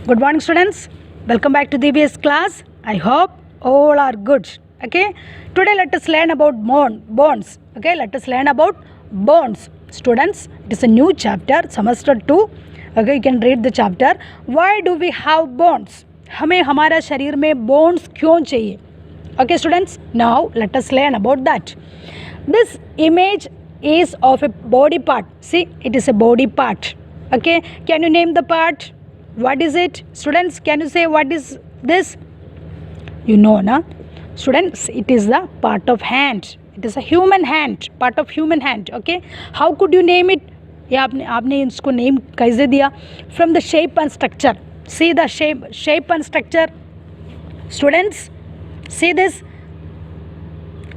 Good morning, students. Welcome back to the DBS class. I hope all are good. Okay. Today let us learn about bonds. Okay. Let us learn about bonds. Students, it is a new chapter, semester 2. Okay. You can read the chapter. Why do we have bonds? हमें हमारा शरीर में bonds क्यों चाहिए? Okay, students. Now let us learn about that. This image is of a body part. See, it is a body part. Okay. Can you name the part? What is it? Students, can you say what is this? You know, na? Students, it is the part of hand. It is a human hand, part of human hand. Okay. How could you name it? या आपने इसको name कैसे दिया? From the shape and structure. See the shape and structure. Students, see this.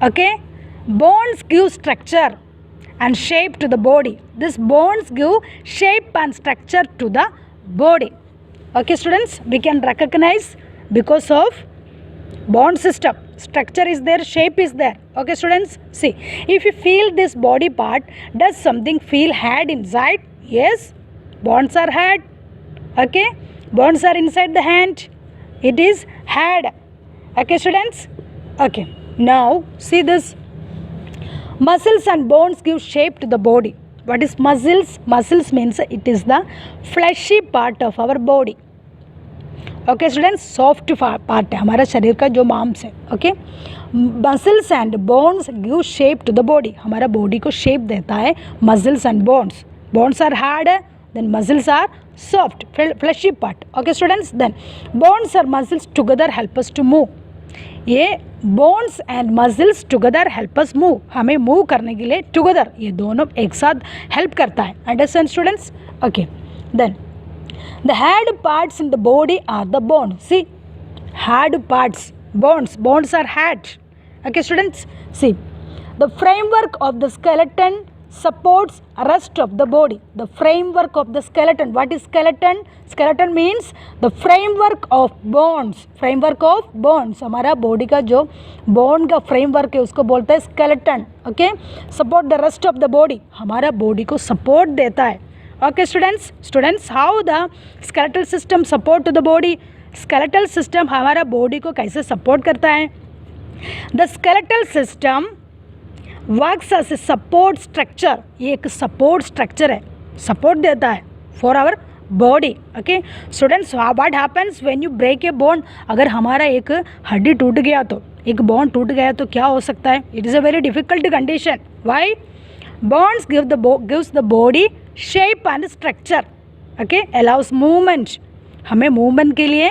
Okay. Bones give structure and shape to the body. This bones give shape and structure to the body. Okay, students, we can recognize because of bone system. Structure is there, shape is there. Okay, students, see, if you feel this body part, does something feel had inside? Yes, bones are had. Okay, bones are inside the hand. It is had. Okay, students. Okay, now see this. Muscles and bones give shape to the body. What is muscles? Muscles means it is the fleshy part of our body. Okay, students, soft part है हमारा शरीर का जो मांस है. Okay, muscles and bones give shape to the body. हमारा body को shape देता है muscles and bones. Bones are hard, then muscles are soft, fleshy part. Okay, students, then bones or muscles together help us to move. ये bones and muscles together help us move. हमें move करने के लिए together ये दोनों एक साथ help करता है. Understand, students? Okay, then the hard parts in the body are the bones. See, hard parts, bones are hard. Okay, students, see, the framework of the skeleton supports rest of the body. The framework of the skeleton. What is skeleton? Skeleton means the framework of bones. Framework of bones. हमारा body का जो bone का framework है उसको बोलते हैं skeleton. Okay, support the rest of the body. हमारा body को support देता है. Okay, students, how the skeletal system support to the body? Skeletal system हमारा body को कैसे support करता है? The skeletal system works as a support structure. ये एक support structure है, support देता है for our body. Okay, students, what happens when you break a bone? अगर हमारा एक हड्डी टूट गया तो एक bone टूट गया तो क्या हो सकता है? It is a very difficult condition. Why? Bones gives the body shape and structure. Okay, allows movement. हमें movement के लिए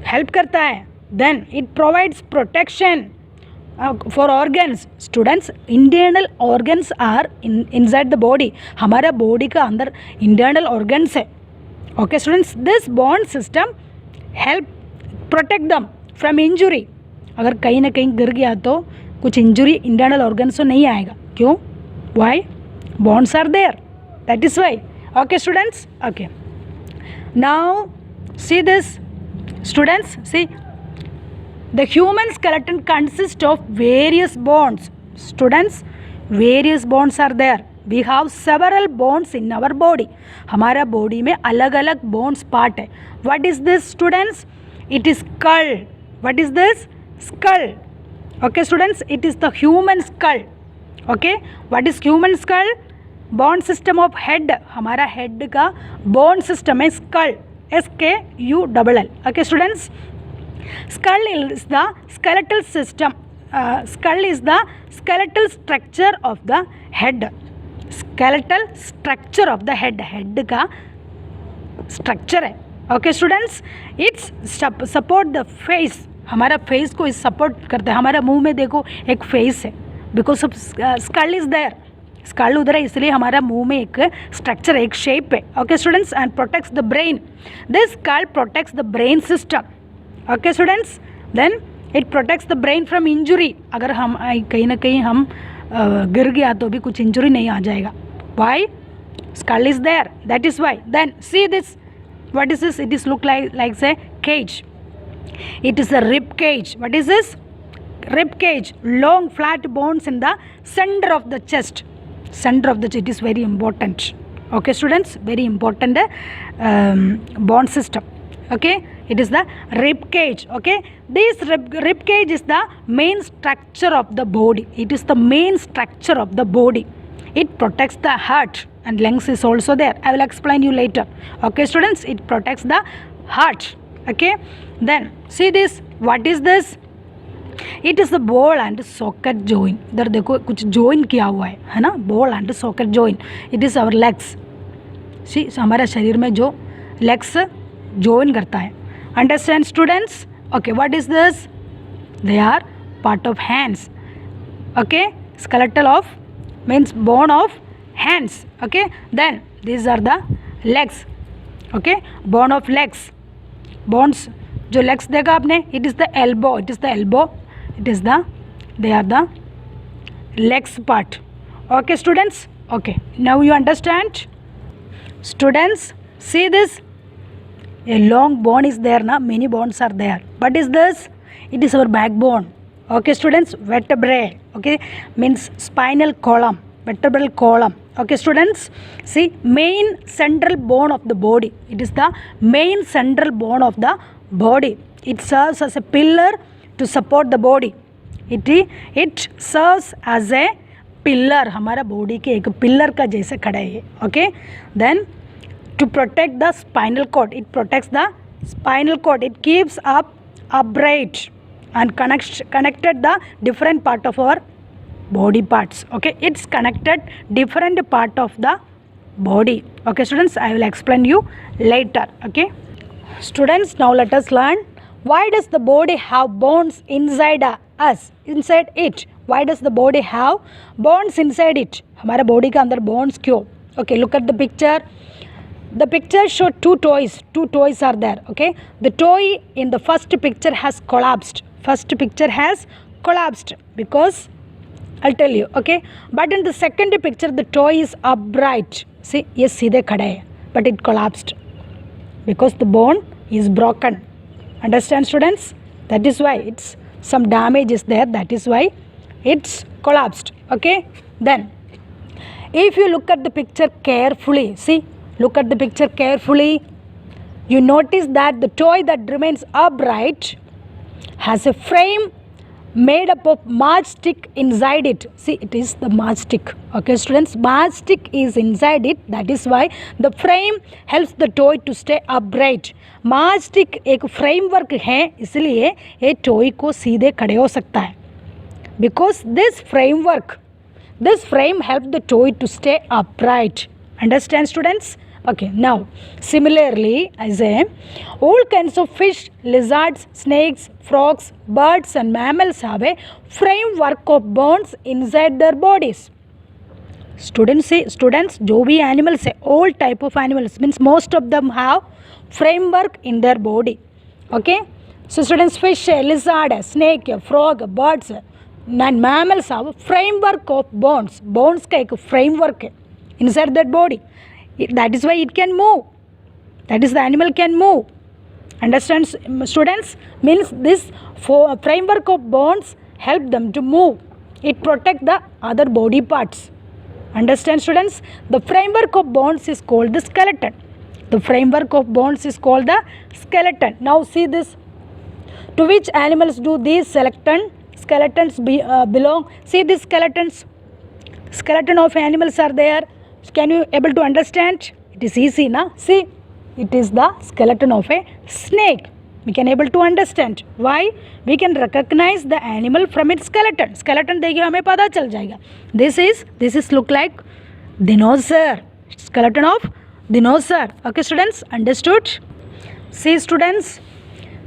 help करता है. Then it provides protection for organs. Students, internal organs are inside the body. हमारा body का अंदर internal organs है. Okay, students, this bone system help protect them from injury. अगर कहीं ना कहीं गिर गया तो कुछ injury internal organs तो नहीं आएगा. क्यों? Why? Bones are there. That is why. Okay, students. Okay. Now see this. Students, see. The human skeleton consists of various bones. Students, various bones are there. We have several bones in our body. हमारा body में अलग अलग bones part है. What is this, students? It is skull. What is this? Skull. Okay, students, it is the human skull. Okay, what is human skull? Bone system of head. हमारा head का bone system है skull. SKULL. Okay, students. Skull is the skeletal system. Skull is the skeletal structure of the head. Skeletal structure of the head. Head का structure है. Okay, students. It's support the face. हमारा face को इस support करता है. हमारा मुंह में देखो एक face है. Because of skull is there. Skull उधर है इसलिए हमारा मुंह में एक structure एक shape है. Okay, students, and protects the brain. This skull protects the brain system. Okay, students, then it protects the brain from injury. अगर हम कहीं ना कहीं हम गिर गया तो भी कुछ injury नहीं आ जाएगा. Why? Skull is there. That is why. Then see this. What is this? It is look like say cage. It is a rib cage. What is this? Rib cage. Long flat bones in the center of the chest. Center of the chest is very important. Okay, students, very important bone system. Okay, it is the rib cage. Okay, this rib cage is the main structure of the body. It is the main structure of the body. It protects the heart, and lungs is also there. I will explain you later. Okay students, it protects the heart. Okay, then see this. What is this? It is the ball and socket joint. इधर देखो कुछ join किया हुआ है ना, ball and socket joint. It is our legs. See, हमारे शरीर में जो legs join करता है. Understand students? Okay, what is this? They are part of hands. Okay, skeletal of means bone of hands. Okay, then these are the legs. Okay, bone of legs. Bones जो legs देखा आपने, it is the elbow. It is the elbow. It is the, they are the legs part. Okay students? Okay, now you understand? Students, see this. A long bone is there na, many bones are there. What is this? It is our backbone. Okay students, vertebrae. Okay, means spinal column, vertebral column. Okay students, see, main central bone of the body. It is the main central bone of the body. It serves as a pillar to support the body. It serves as a pillar. हमारा body के एक pillar का जैसे खड़ा है. Okay, then to protect the spinal cord. It protects the spinal cord. It keeps up upright and connected the different part of our body parts. Okay, it's connected different part of the body. Okay students, I will explain you later. Okay students, now let us learn. Why does the body have bones inside us, inside it? Why does the body have bones inside it? हमारे body के अंदर bones क्यों? Okay, look at the picture. The picture show two toys. Two toys are there. Okay, the toy in the first picture has collapsed. First picture has collapsed because I'll tell you. Okay, but in the second picture the toy is upright. See, ये सीधे खड़ा है, but it collapsed because the bone is broken. Understand students? That is why it's some damage is there. That is why it's collapsed. Okay, then if you look at the picture carefully, see, look at the picture carefully, you notice that the toy that remains upright has a frame made up of matchstick inside it. See, it is the matchstick. Okay students, matchstick is inside it. That is why the frame helps the toy to stay upright. matchstick एक framework है, इसलिए ये toy को सीधे खड़े हो सकता है. Because this frame helps the toy to stay upright. Understand students? Okay, now similarly I say all kinds of fish, lizards, snakes, frogs, birds and mammals have a framework of bones inside their bodies. Students जो भी animals है, all type of animals means most of them have framework in their body. Okay, so students, fish, lizard, snake, frog, birds and mammals have framework of bones. Bones का एक framework है inside that body. That is why it can move. That is the animal can move. Understand students? Means this framework of bones help them to move. It protect the other body parts. Understand students? The framework of bones is called the skeleton. The framework of bones is called the skeleton. Now see this. To which animals do these skeletons belong? See these skeletons. Skeleton of animals are there. Can you able to understand? It is easy na? See, it is the skeleton of a snake. We can able to understand. Why? We can recognize the animal from its skeleton. Skeleton देखिए हमें पता चल जाएगा. This is look like dinosaur. Skeleton of dinosaur. Okay students, understood? See students,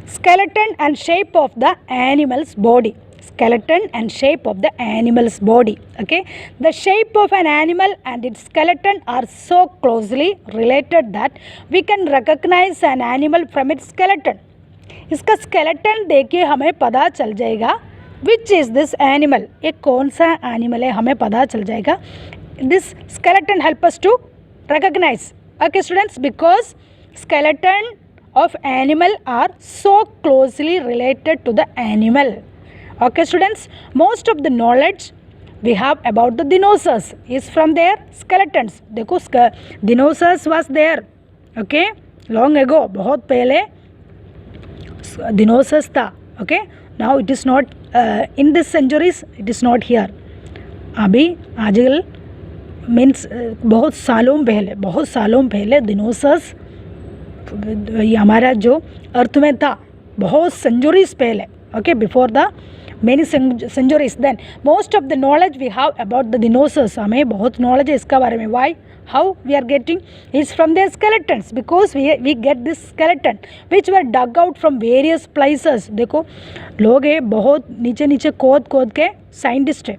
skeleton and shape of the animal's body. Skeleton and shape of the animal's body. Okay, the shape of an animal and its skeleton are so closely related that we can recognize an animal from its skeleton. इसका skeleton देखिए हमें पता चल जाएगा which is this animal, ये कौन सा animal है हमें पता चल जाएगा. This skeleton help us to recognize. Okay students, because skeleton of animal are so closely related to the animal. Okay students, most of the knowledge we have about the dinosaurs is from their skeletons. देखो dinosaurs was there, okay, long ago, बहुत पहले dinosaurs था. Okay, now it is not in this centuries, it is not here. अभी आजकल means बहुत सालों पहले डिनोसर्स हमारा जो अर्थ में था, बहुत सेंचुरीज पहले. Okay, before the many centuries. Then most of the knowledge we have about the dinosaurs, हमें बहुत knowledge है इसका बारे में. Why? How we are getting is from their skeletons, because we get this skeleton which were dug out from various places. देखो लोग है बहुत नीचे खोद के साइंटिस्ट है.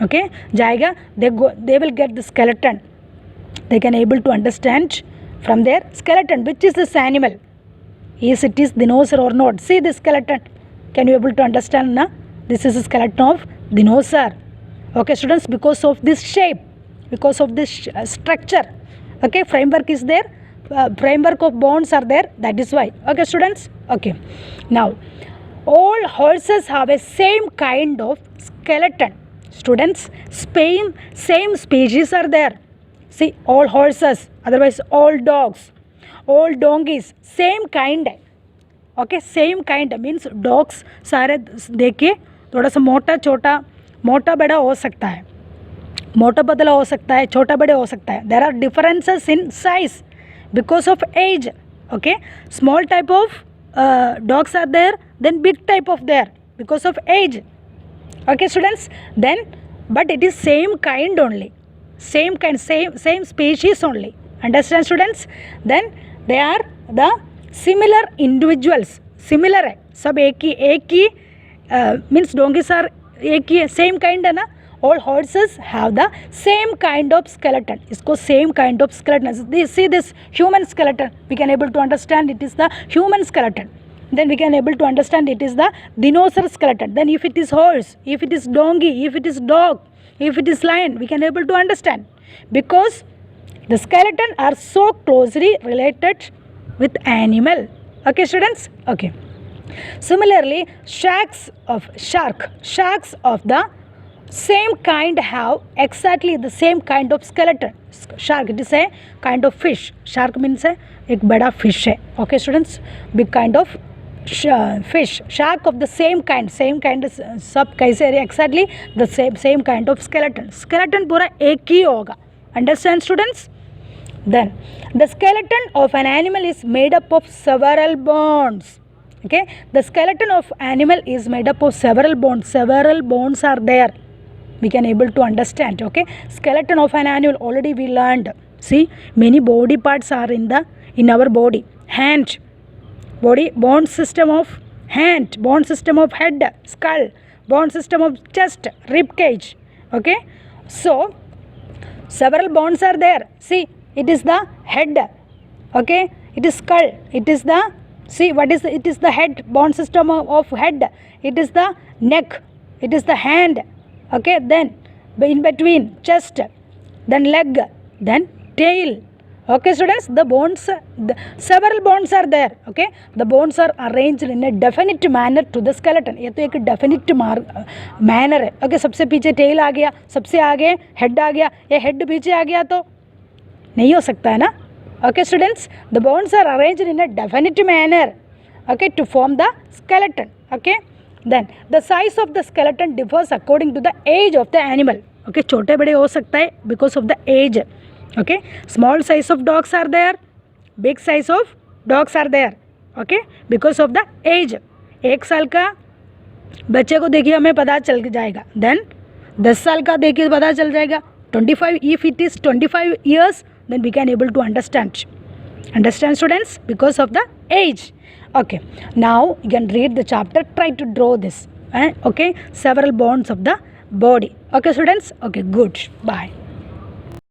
ओके, जाएगा they will get the skeleton. They can able to understand from their skeleton which is this animal, is it is dinosaur or not. See the skeleton, can you able to understand na? This is a skeleton of dinosaur. Okay students, because of this shape, because of this structure, okay, framework is there, framework of bones are there, that is why. Okay students, okay. Now all horses have a same kind of skeleton. Students, same species are there. See, all horses, otherwise all dogs, all donkeys, same kind. Okay, same kind means dogs सारे देखिए थोड़ा सा मोटा बड़ा हो सकता है, मोटा पतला हो सकता है, छोटा बड़े हो सकता है. There are differences in size because of age. Okay, small type of dogs are there, then big type of there because of age. Okay students, then but it is same kind only, same kind, same species only. Understand students? Then they are the similar individuals. Similar है सब, एक ही means डोंगीज are एक ही है, same kind है ना. All horses have the same kind of skeleton. इसको same kind of skeleton. See this human skeleton, we can able to understand it is the human skeleton. Then we can able to understand it is the dinosaur skeleton. Then if it is horse, if it is donkey, if it is dog, if it is lion, we can able to understand, because the skeleton are so closely related with animal. Okay students, okay. Similarly, sharks of the same kind have exactly the same kind of skeleton. Shark, it is a kind of fish. Shark means एक बड़ा fish है. Okay students, big kind of fish. Shark of the same kind सब कैसे है exactly the same kind of skeleton पूरा एक ही होगा. Understand students? Then the skeleton of an animal is made up of several bones. Okay, the skeleton of animal is made up of several bones are there, we can able to understand. Okay, skeleton of an animal already we learned. See, many body parts are in our body. Hand, body, bone system of hand, bone system of head, skull, bone system of chest, rib cage. Okay, so several bones are there. See, it is the head. Okay, it is skull, it is the, see what is the, it is the head, bone system of head, it is the neck, it is the hand. Okay, then in between chest, then leg, then tail. Okay students, the bones, several bones are there. Okay, the bones are arranged in a definite manner to the skeleton. ये तो एक definite manner है. Okay, सबसे पीछे tail आ गया, सबसे आगे head आ गया, ये head पीछे आ गया तो नहीं हो सकता है ना. Okay students, the bones are arranged in a definite manner, okay, to form the skeleton. Okay, then the size of the skeleton differs according to the age of the animal. Okay, छोटे बड़े हो सकता है because of the age. Okay, small size of dogs are there, big size of dogs are there. Okay, because of the age. 1 साल का बच्चे को देखिए हमें पता चल जाएगा, then 10 साल का देखिए पता चल जाएगा. 25, if it is 25 years, then we can able to understand students, because of the age. Okay, now you can read the chapter, try to draw this. Okay, several bones of the body. Okay students, okay, good, bye.